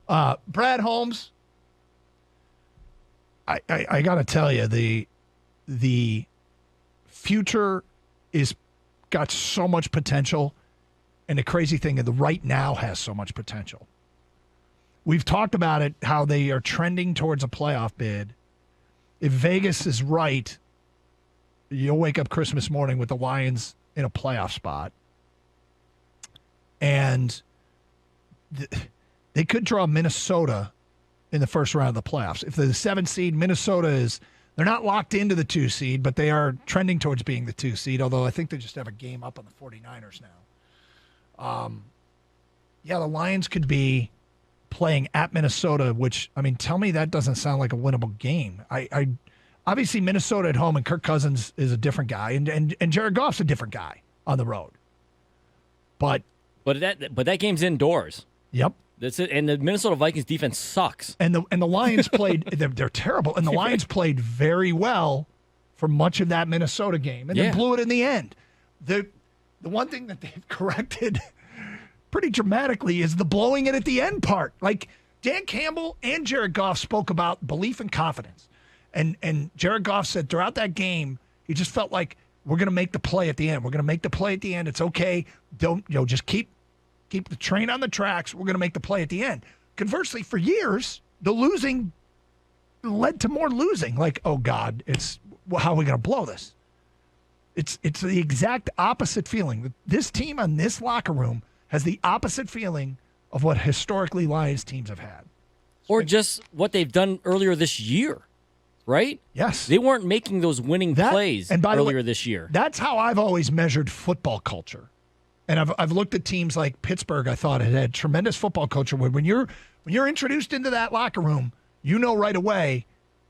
Brad Holmes, I got to tell you, the future is got so much potential, and the crazy thing is the right now has so much potential. We've talked about it, how they are trending towards a playoff bid. If Vegas is right, you'll wake up Christmas morning with the Lions in a playoff spot. And they could draw Minnesota in the first round of the playoffs. If they're the 7th seed, Minnesota is, they're not locked into the 2 seed, but they are trending towards being the 2 seed, although I think they just have a game up on the 49ers now. Yeah, the Lions could be playing at Minnesota, which, I mean, tell me that doesn't sound like a winnable game. I obviously Minnesota at home and Kirk Cousins is a different guy, and Jared Goff's a different guy on the road. But that game's indoors. Yep. That's it. And the Minnesota Vikings defense sucks. And the Lions played they're terrible. And the Lions played very well for much of that Minnesota game and then blew it in the end. The one thing that they've corrected pretty dramatically is the blowing it at the end part. Like Dan Campbell and Jared Goff spoke about belief and confidence. And Jared Goff said throughout that game, he just felt like we're going to make the play at the end. We're going to make the play at the end. It's okay. Don't, just keep the train on the tracks. We're going to make the play at the end. Conversely, for years, the losing led to more losing. Like, oh God, how are we going to blow this? It's the exact opposite feeling. This team on this locker room has the opposite feeling of what historically Lions teams have had. Or just what they've done earlier this year, right? Yes. They weren't making those winning plays earlier this year. That's how I've always measured football culture. And I've looked at teams like Pittsburgh. I thought it had tremendous football culture. When you're introduced into that locker room, you know right away,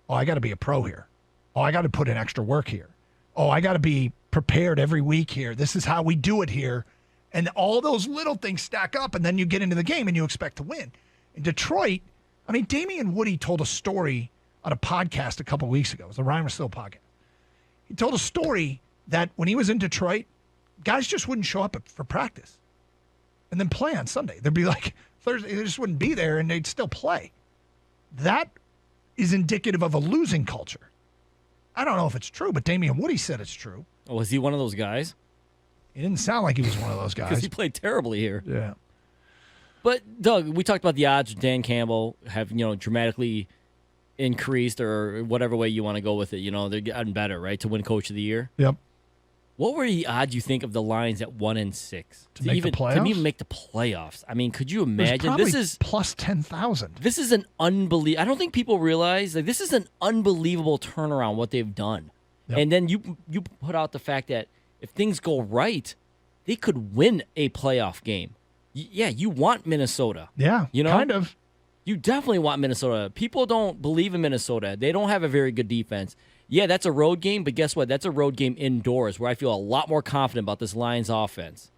oh, I got to be a pro here. Oh, I got to put in extra work here. Oh, I got to be prepared every week here. This is how we do it here. And all those little things stack up, and then you get into the game and you expect to win. In Detroit, I mean, Damian Woody told a story on a podcast a couple weeks ago. It was the Ryan Russillo podcast. He told a story that when he was in Detroit, guys just wouldn't show up for practice and then play on Sunday. They'd be like, Thursday, they just wouldn't be there, and they'd still play. That is indicative of a losing culture. I don't know if it's true, but Damian Woody said it's true. Oh, was he one of those guys? He didn't sound like he was one of those guys. Because he played terribly here. Yeah. But, Doug, we talked about the odds of Dan Campbell have, dramatically increased, or whatever way you want to go with it. They're getting better, right, to win Coach of the Year? Yep. What were the odds, you think, of the Lions at 1-6 to make the playoffs? To even make the playoffs? I mean, could you imagine? This is plus 10,000. This is an unbelievable. I don't think people realize this is an unbelievable turnaround what they've done. Yep. And then you put out the fact that if things go right, they could win a playoff game. Yeah, you want Minnesota. Yeah, kind of. You definitely want Minnesota. People don't believe in Minnesota. They don't have a very good defense. Yeah, that's a road game, but guess what? That's a road game indoors where I feel a lot more confident about this Lions offense.